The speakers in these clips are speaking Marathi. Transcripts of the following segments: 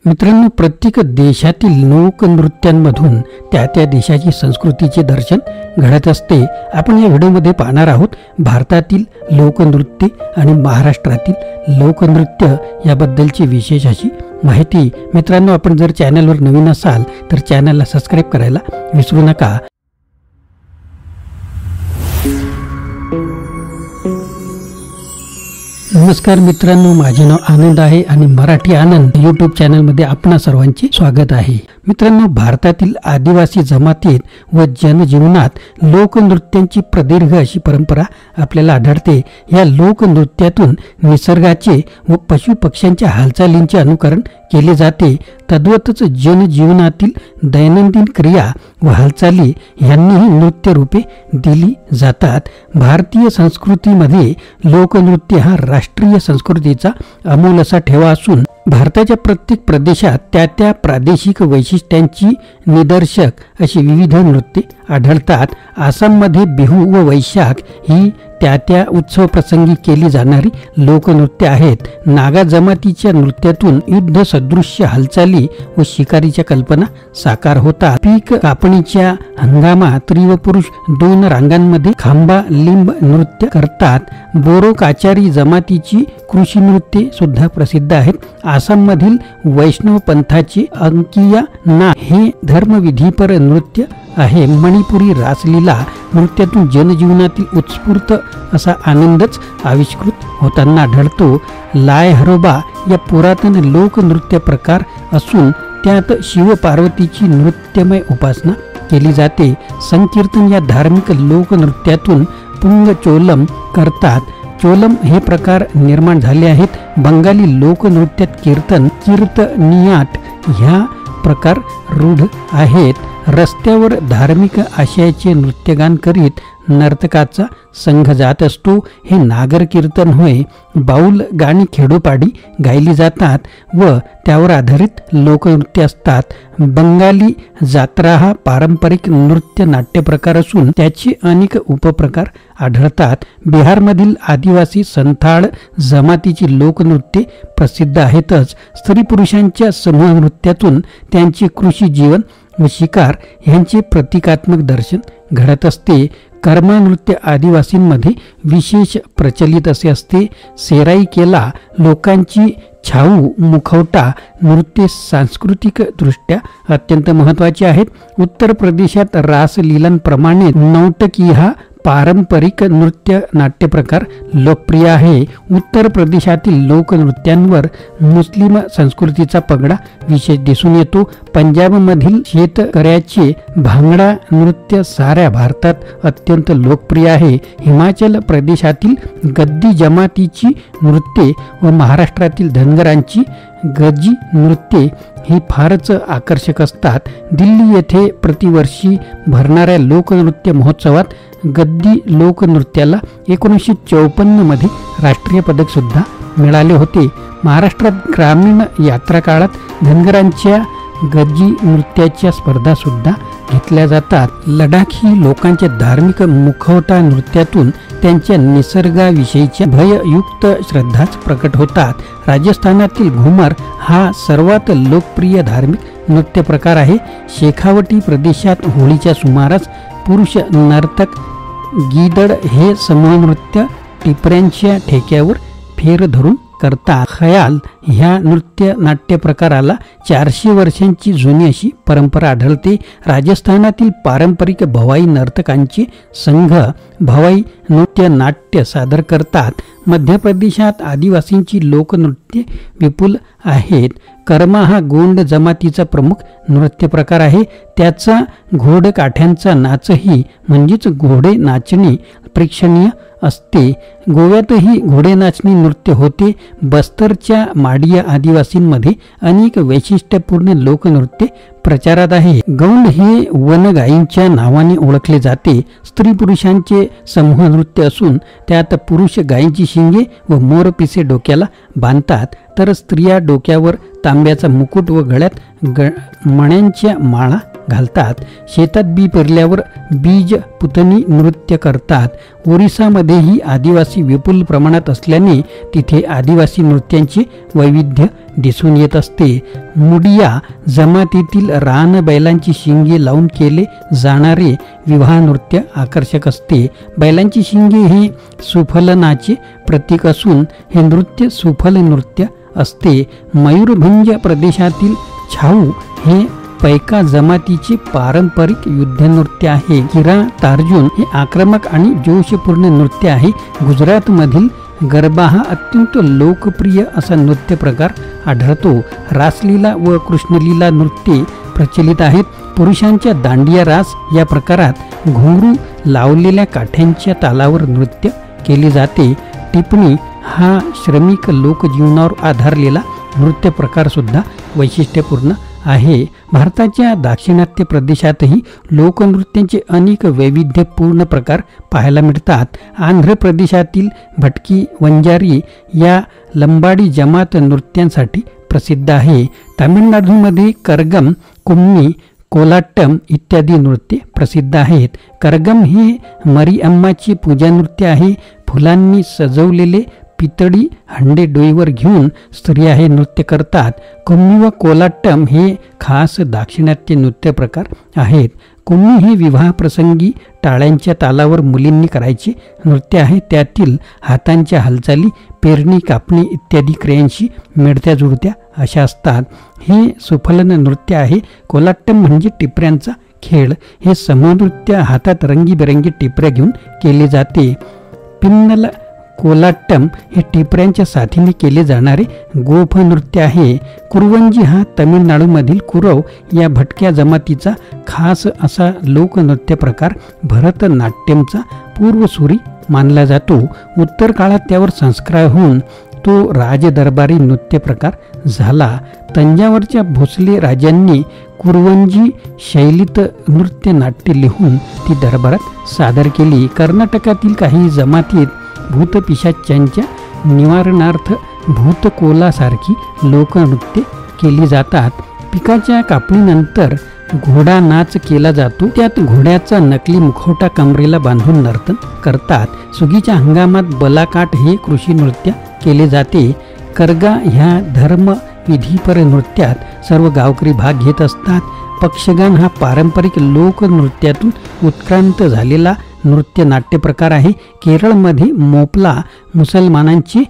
मित्रांनो, प्रत्येक देशातील लोकनृत्यांमधून त्या देशाची संस्कृतीचे दर्शन घडत असते। आपण या व्हिडिओमध्ये पाहणार आहोत भारतातील लोकनृत्य आणि महाराष्ट्रातील लोकनृत्य याबद्दलची विशेष अशी माहिती। मित्रांनो, आपण जर चॅनलवर नवीन असाल तर चॅनलला सबस्क्राइब करायला विसरू नका। नमस्कार मित्रांनो, माझे नाव आनंद आहे आणि मराठी आनंद यूट्यूब चॅनलमध्ये आपणा सर्वांचे स्वागत आहे। मित्रांनो, भारतातील आदिवासी जमातीत व जनजीवनात लोकनृत्यांची प्रदीर्घ अशी परंपरा आपल्याला आढळते। या लोकनृत्यातून निसर्गाचे व पशुपक्ष्यांच्या हालचालींचे अनुकरण केले जाते। तद्वतच जनजीवनातील दैनंदिन क्रिया व हालचाली यांनीही नृत्य रूपे दिली जातात। भारतीय संस्कृतीमध्ये लोकनृत्य हा राष्ट्रीय संस्कृतीचा अमूल असा ठेवा असून भारताच्या प्रत्येक प्रदेशात त्या प्रादेशिक वैशिष्ट्यांची निदर्शक अशी विविध नृत्ये आढळतात। आसाममध्ये बिहू व वैशाख ही त्या उत्सव प्रसंगी केली जाणारी लोकनृत्य आहेत। नागा जमातीच्या नृत्यातून युद्ध सदृश्य हालचाली व शिकारीच्या कल्पना साकार होतात। पीक कापणीच्या हंगामात स्त्री व पुरुष दोन रांगांमध्ये खांबा लिंब नृत्य करतात। बोरो काचारी जमातीची कृषी नृत्ये सुद्धा प्रसिद्ध आहेत। आसाममधील वैष्णव पंथाचे अंकिया ना हे धर्मविधीपर नृत्य आहे। मणिपुरी रासलीला नृत्यातून जनजीवनातील उत्स्फूर्त असा आनंदच आविष्कृत होताना आढळतो। लाय हरोबा या पुरातन लोकनृत्य प्रकार असून त्यात शिव पार्वतीची नृत्यमय उपासना केली जाते। संकीर्तन या धार्मिक लोकनृत्यातून पुंग चोलम करतात। चोलम हे प्रकार निर्माण झाले आहेत। बंगाली लोकनृत्यात कीर्तनियाट ह्या प्रकार रूढ आहेत। रस्त्यावर धार्मिक आशयाचे नृत्यगान करीत नर्तकाचा संघ जात असतो। हे नागर कीर्तन होय। बाऊल गाणी खेडोपाडी गायली जातात व त्यावर आधारित लोकनृत्य असतात। बंगाली जात्रा हा पारंपरिक नृत्य नाट्य प्रकार असून त्याचे अनेक उपप्रकार आढळतात। बिहारमधील आदिवासी संथाळ जमातीची लोकनृत्ये प्रसिद्ध आहेतच। स्त्री पुरुषांच्या समूह नृत्यातून त्यांचे कृषी जीवन व शिकार यांचे प्रतिकात्मक दर्शन घडत असते। कर्मा नृत्य आदिवासींमध्ये विशेष प्रचलित असे असते। सेराईकेला लोकांची छाऊ मुखवटा नृत्ये सांस्कृतिक दृष्ट्या अत्यंत महत्त्वाचे आहेत। उत्तर प्रदेशात रासलीलांप्रमाणे नौटकी हा पारंपरिक नृत्य नाट्य प्रकार लोकप्रिय आहे। उत्तर प्रदेशातील लोकनृत्यांवर मुस्लिम संस्कृतीचा पगडा विशेष दिसून येतो। पंजाबमधील शेतकऱ्याचे भांगडा नृत्य साऱ्या भारतात अत्यंत लोकप्रिय आहे। हिमाचल प्रदेशातील गद्दी जमातीची नृत्ये व महाराष्ट्रातील धनगरांची गजी नृत्ये ही फारच आकर्षक असतात। दिल्ली येथे प्रतिवर्षी भरणाऱ्या लोकनृत्य महोत्सवात गद्दी लोकनृत्याला 1954 मध्ये राष्ट्रीय पदक सुद्धा मिळाले होते। महाराष्ट्रात ग्रामीण यात्रा काळात धनगरांच्या गजी नृत्याच्या स्पर्धा सुद्धा घेतल्या जातात। लडाखी लोकांच्या धार्मिक मुखवटा नृत्यातून त्यांच्या निसर्गाविषयीच्या भययुक्त श्रद्धाच प्रकट होतात। राजस्थानातील घुमर हा सर्वात लोकप्रिय धार्मिक नृत्य प्रकार आहे। शेखावटी प्रदेशात होळीच्या सुमारास पुरुष नर्तक गीदड हे समूह नृत्य टिपऱ्यांच्या ठेक्यावर फेर धरून करतात। खयाल ह्या नृत्य नाट्य प्रकाराला 400 वर्षांची जुनी अशी परंपरा आढळते। राजस्थानातील पारंपरिक भवाई नर्तकांचे संघ भवाई नृत्य नाट्य सादर करतात। मध्य प्रदेशात आदिवासींची लोकनृत्ये विपुल आहेत। कर्मा हा गोंड जमातीचा प्रमुख नृत्य प्रकार आहे। त्याचा घोडकाठ्यांचा नाचही म्हणजेच घोडे नाचणे प्रेक्षणीय असते। गोव्यातही घोडे नाचणी नृत्य होते। बस्तरच्या माडिया आदिवासींमध्ये अनेक वैशिष्ट्यपूर्ण लोकनृत्य प्रचारात आहे। गौंड हे वनगायींच्या नावाने ओळखले जाते। स्त्री पुरुषांचे समूह नृत्य असून त्यात पुरुष गायींची शिंगे व मोरपिसे डोक्याला बांधतात तर स्त्रिया डोक्यावर तांब्याचा मुकुट व गळ्यात मण्यांच्या माळा घालतात. शेतात बी पेरल्यावर बीज पुतणी नृत्य करतात. ओरिसामध्येही आदिवासी विपुल प्रमाणात असल्याने तिथे आदिवासी नृत्यांचे वैविध्य दिसून येत असते. मुडिया जमातीतील रान बैलांची शिंगे लावून केले जाणारे विवाह नृत्य आकर्षक असते. बैलांची शिंगे हे सुफलनाचे प्रतीक असून हे नृत्य सुफल नृत्य असते. मयूरभंज प्रदेशातील छाऊ हे पैका जमातीचे पारंपरिक युद्धनृत्य आहे. किरा तार्जुन हे आक्रमक आणि जोशपूर्ण नृत्य आहे. गुजरातमधील गरबा हा अत्यंत लोकप्रिय असा नृत्य प्रकार आढळतो. रासलीला व कृष्णलीला नृत्ये प्रचलित आहेत. पुरुषांच्या दांडिया रास या प्रकारात घुंगरू लावलेल्या काठ्यांच्या तालावर नृत्य केले जाते. टिपणी हा श्रमिक लोकजीवनावर आधारलेला नृत्य प्रकार सुद्धा वैशिष्ट्यपूर्ण आहे. भारताच्या दाक्षिणात्य प्रदेशातही लोकनृत्यांचे अनेक वैविध्यपूर्ण प्रकार पाहायला मिळतात. आंध्र प्रदेशातील भटकी वंजारी या लंबाडी जमात नृत्यांसाठी प्रसिद्ध आहे. तामिळनाडूमध्ये करगम, कुम्मी, कोलाट्टम इत्यादी नृत्ये प्रसिद्ध आहेत. करगम हे मरिअम्माचे पूजा नृत्य आहे. फुलांनी सजवलेले पितळी हंडे डोईवर घेऊन स्त्रिया हे नृत्य करतात. कुम्मी व कोलाट्टम हे खास दाक्षिणात्य नृत्य प्रकार आहेत. कुम्मी हे विवाहप्रसंगी टाळ्यांच्या तालावर मुलींनी करायचे नृत्य आहे. त्यातील हातांच्या हालचाली पेरणी, कापणी इत्यादी क्रियांशी मिळत्या जुळत्या अशा असतात. हे सुफलन नृत्य आहे. कोलाट्टम म्हणजे टिपऱ्यांचा खेळ. हे समूहनृत्य हातात रंगीबेरंगी टिपऱ्या घेऊन केले जाते. पिन्नल कोलाट्टम हे टिपऱ्यांच्या साथीने केले जाणारे गोफ नृत्य आहे. कुरवंजी हा तमिळनाडूमधील कुरव या भटक्या जमातीचा खास असा लोकनृत्य प्रकार भरतनाट्यमचा पूर्वसुरी मानला जातो. उत्तर काळात त्यावर संस्कार होऊन तो राजदरबारी नृत्य प्रकार झाला. तंजावरच्या भोसले राजांनी कुरवंजी शैलीत नृत्य नाट्य लिहून ती दरबारात सादर केली. कर्नाटकातील काही जमातीत भूतपिशाच्यांच्या निवारणार्थ भूतकोलासारखी लोकनृत्य केली जातात. पिकाच्या कापणीनंतर घोडा नाच केला जातो. त्यात घोड्याचा नकली मुखवटा कमरेला बांधून नर्तन करतात. सुगीच्या हंगामात बलाकाट हे कृषी नृत्य केले जाते. करगा ह्या धर्म विधीपर नृत्यात सर्व गावकरी भाग घेत असतात. पक्षगान हा पारंपरिक लोकनृत्यातून उत्क्रांत झालेला नृत्य नाट्य प्रकार आहे. केरळमध्ये मोपला मुसलमानांची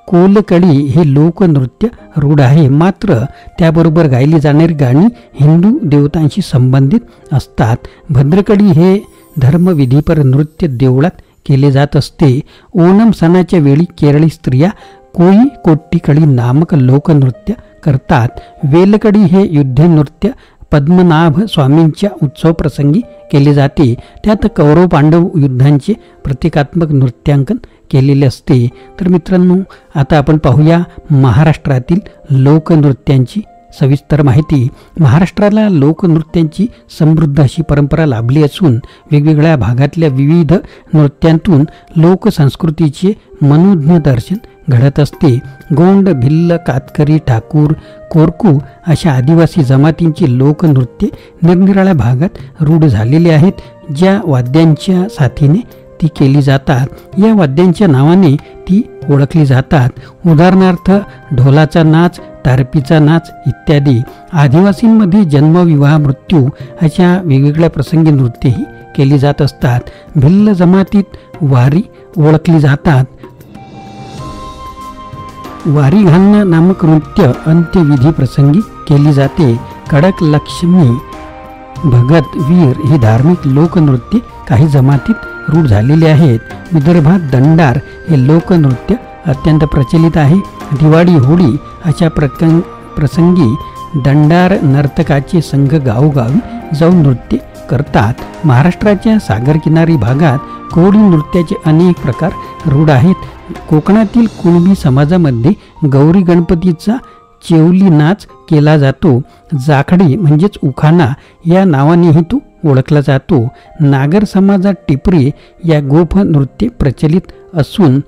कोलकडी हे लोकनृत्य रूढ आहे. मात्र त्याबरोबर गायली जाणारी गाणी हिंदू देवतांशी संबंधित असतात. भद्रकडी हे धर्मविधीपर नृत्य देवळात केले जात असते. ओणम सणाच्या वेळी केरळी स्त्रिया कोई कोट्टीकडी नामक लोकनृत्य करतात. वेलकडी हे युद्धनृत्य पद्मनाभ स्वामींच्या उत्सव प्रसंगी केले जाते. त्यात कौरव पांडव युद्धांचे प्रतिकात्मक नृत्यांकन केलेले असते. तर मित्रांनो, आता आपण पाहूया महाराष्ट्रातील लोकनृत्यांची सविस्तर माहिती. महाराष्ट्राला लोकनृत्यांची समृद्ध अशी परंपरा लाभली असून वेगवेगळ्या भागातल्या विविध नृत्यांतून लोकसंस्कृतीचे मनोज्ञ दर्शन घडत असते. गोंड, भिल्ल, कातकरी, ठाकूर, कोरकू अशा आदिवासी जमातींची लोकनृत्ये निरनिराळ्या भागात रूढ झालेली आहेत. ज्या वाद्यांच्या साथीने ती केली जातात, या वाद्यांच्या नावाने ती ओळखली जातात. उदाहरणार्थ ढोलाचा नाच, तारपीचा नाच इत्यादी. आदिवासींमध्ये जन्म, विवाह, मृत्यू अशा वेगवेगळ्या प्रसंगी नृत्येही केली जात असतात. भिल्ल जमातीत वारी ओळखली जातात. वारी घालणं नामक नृत्य अंत्यविधी प्रसंगी केली जाते. कडक, लक्ष्मी, भगत, वीर ही धार्मिक लोकनृत्ये काही जमातीत रूढ झालेले आहेत. विदर्भात दंडार हे लोकनृत्य अत्यंत प्रचलित आहे. दिवाळी, होळी अशा प्रसंगी दंडार नर्तकाचे संघ गावोगावी जाऊन नृत्य करतात. महाराष्ट्राच्या सागरकिनारी भागात कोळी नृत्याचे अनेक प्रकार रूढ आहेत. कोकणातील कुणबी समाजामध्ये गौरी गणपतीचा चेवली नाच केला जातो. जाखडी म्हणजेच उखाणा या नावानेही तो ओळखला जातो. नागर समाजात टिपरी या गोफ नृत्य प्रचलित असून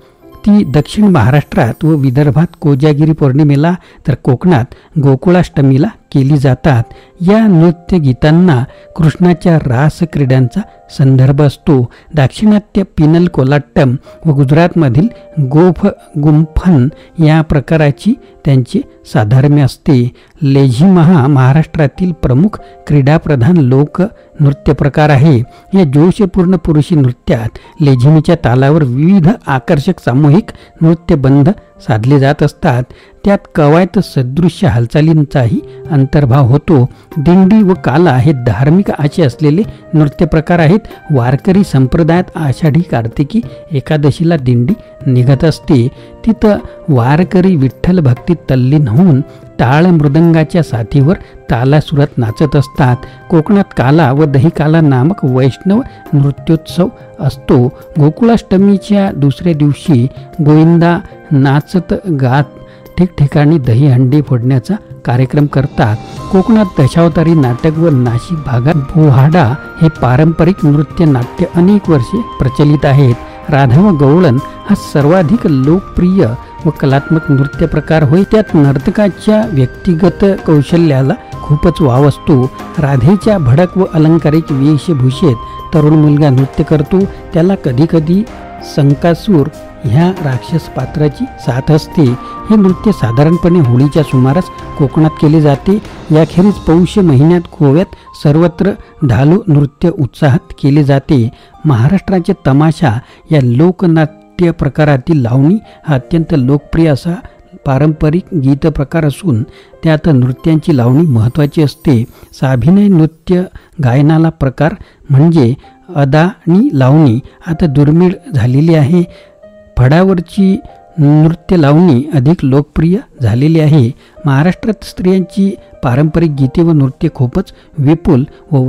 ती दक्षिण महाराष्ट्रात व विदर्भात कोजागिरी पौर्णिमेला तर कोकणात गोकुळाष्टमीला केली जातात. या नृत्य गीतांना कृष्णाच्या रास क्रीडांचा संदर्भ असतो. दाक्षिणात्य पिनल कोलाट्टम व गुजरातमधील गोफ गुंफन या प्रकाराची त्यांचे साधर्म्य असते. लेझिम हा महाराष्ट्रातील प्रमुख क्रीडाप्रधान लोक नृत्य प्रकार आहे. या जोशपूर्ण पुरुषी नृत्यात लेझिमीच्या तालावर विविध आकर्षक सामूहिक नृत्यबंध साधले जात असतात. त्यात कवायत सदृश्य हालचालींचाही अंतर्भाव होतो. दिंडी व काला हे धार्मिक आशय असलेले नृत्य प्रकार आहेत. वारकरी संप्रदायात आषाढी कार्तिकी एकादशीला दिंडी निघत असते. तिथं वारकरी विठ्ठल भक्तीत तल्लीन होऊन टाळ मृदंगाच्या साथीवर तालासुरात नाचत असतात. कोकणात काला व दही काला नामक वैष्णव नृत्योत्सव असतो. गोकुळाष्टमीच्या दुसऱ्या दिवशी गोविंदा नाचत गात ठिकठिकाणी दहीहंडी फोडण्याचा कार्यक्रम करतात. कोकणात दशावतारी नाटक व नाशिक भागात बोहाडा हे पारंपरिक नृत्य नाट्य अनेक वर्षे प्रचलित आहेत. राधा व गवळण हा सर्वाधिक लोकप्रिय व कलात्मक नृत्य प्रकार होय. त्यात नर्तकाच्या व्यक्तिगत कौशल्याला खूपच वाव असतो. राधेच्या भडक व अलंकारिक वेशभूषेत तरुण मुलगा नृत्य करतो. त्याला कधीकधी संकासूर ह्या राक्षस पात्राची साथ असते. हे नृत्य साधारणपणे होळीच्या सुमारास कोकणात केले जाते. याखेरीज पौष महिन्यात गोव्यात सर्वत्र ढालू नृत्य उत्साहात केले जाते. महाराष्ट्राचे तमाशा या लोकनाट्य प्रकारातील लावणी हा अत्यंत लोकप्रिय असा पारंपरिक गीत प्रकार असून त्यात नृत्यांची लावणी महत्त्वाची असते. साभिनय नृत्य गायनाला प्रकार म्हणजे अदा आणि लावणी आता दुर्मिळ झालेली आहे. फडावरची नृत्य लावणी अधिक लोकप्रिय झालेली आहे. महाराष्ट्रात स्त्रियांची पारंपरिक गीते व नृत्य खूपच विपुल व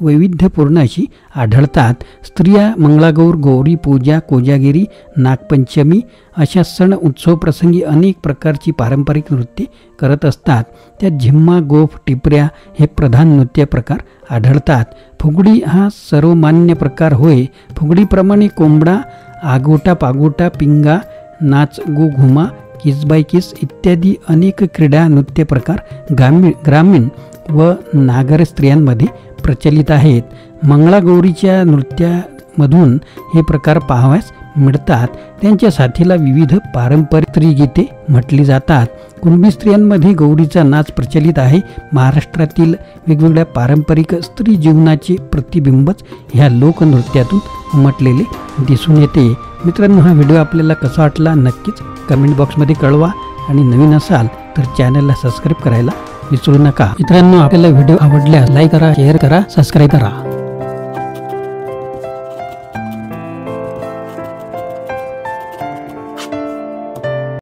वैविध्यपूर्ण अशी आढळतात. स्त्रिया मंगळागौर, गौरी पूजा, कोजागिरी, नागपंचमी अशा सण उत्सव प्रसंगी अनेक प्रकारची पारंपरिक नृत्ये करत असतात. त्यात झिम्मा, गोफ, टिपऱ्या हे प्रधान नृत्य प्रकार आढळतात. फुगडी हा सर्वमान्य प्रकार होय. फुगडीप्रमाणे कोंबडा, आगोटा, पागोटा, पिंगा, नाच गो घुमा, किस बाय किस इत्यादी अनेक क्रीडा नृत्य प्रकार ग्रामीण व नागर स्त्रियांमध्ये प्रचलित आहेत. मंगळागौरीच्या नृत्यामधून हे प्रकार पाहावयास मिळतात. त्यांच्या साथीला विविध पारंपरिक स्त्रीगीते म्हटली जातात. कुणबी स्त्रियांमध्ये गौरीचा नाच प्रचलित आहे. महाराष्ट्रातील वेगवेगळ्या पारंपरिक स्त्री जीवनाचे प्रतिबिंबच ह्या लोकनृत्यातून उमटलेले दिसून येते. मित्रांनो, हा व्हिडिओ आपल्याला कसा वाटला नक्कीच कमेंट बॉक्समध्ये कळवा आणि नवीन असाल तर चॅनलला सबस्क्राईब करायला विसरू नका. मित्रांनो, आपल्याला व्हिडिओ आवडल्यास लाईक करा, शेअर करा, सबस्क्राईब करा.